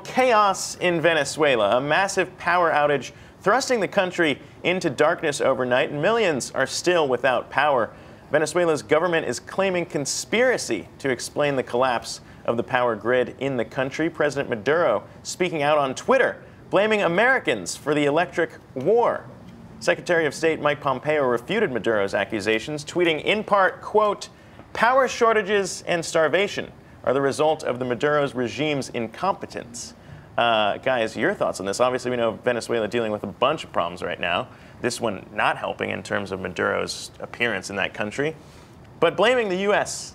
Chaos in Venezuela, a massive power outage thrusting the country into darkness overnight, and millions are still without power. Venezuela's government is claiming conspiracy to explain the collapse of the power grid in the country. President Maduro speaking out on Twitter, blaming Americans for the electric war. Secretary of State Mike Pompeo refuted Maduro's accusations, tweeting in part, quote, "Power shortages and starvation are the result of the Maduro's regime's incompetence." Guys, your thoughts on this? Obviously, we know Venezuela dealing with a bunch of problems right now. This one not helping in terms of Maduro's appearance in that country, but blaming the U.S.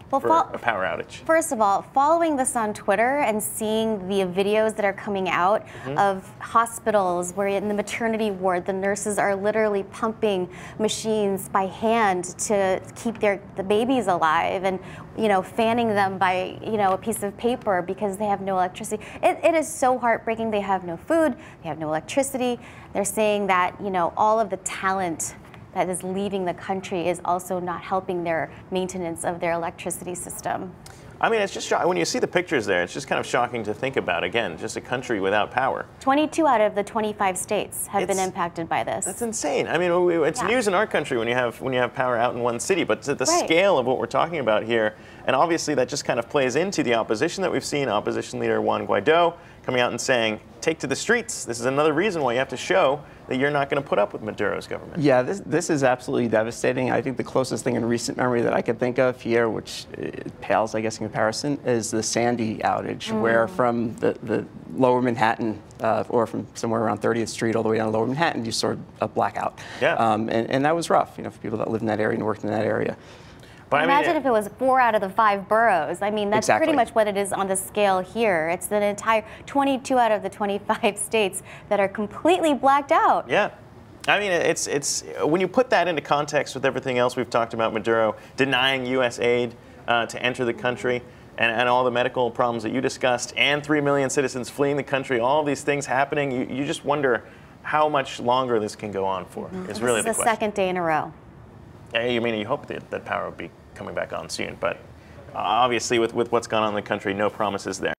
for a power outage. First of all, following this on Twitter and seeing the videos that are coming out of hospitals where in the maternity ward, the nurses are literally pumping machines by hand to keep the babies alive and, fanning them by, a piece of paper because they have no electricity. It is so heartbreaking. They have no food, they have no electricity. They're saying that, all of the talent that is leaving the country is also not helping their maintenance of their electricity system. I mean, it's just when you see the pictures there, it's just kind of shocking to think about. Again, just a country without power. 22 out of the 25 states have been impacted by this. That's insane. I mean, it's news in our country when you have power out in one city, but to the scale of what we're talking about here, and obviously that just kind of plays into the opposition that we've seen. Opposition leader Juan Guaido coming out and saying, take to the streets. This is another reason why you have to show that you're not going to put up with Maduro's government. Yeah, this is absolutely devastating. I think the closest thing in recent memory that I could think of here, which pales, I guess, in comparison, is the Sandy outage, where from the lower Manhattan, or from somewhere around 30th Street all the way down to lower Manhattan, you saw a blackout. Yeah. And that was rough, for people that lived in that area and worked in that area. But imagine if it was 4 out of the 5 boroughs. I mean, that's pretty much what it is on the scale here. It's an entire 22 out of the 25 states that are completely blacked out. Yeah. I mean, it's when you put that into context with everything else we've talked about, Maduro denying U.S. aid to enter the country, and all the medical problems that you discussed, and 3 million citizens fleeing the country, all of these things happening, you just wonder how much longer this can go on for. It's really the question. This is the second day in a row. You mean, you hope that power will be coming back on soon, but obviously with what's gone on in the country, no promises there.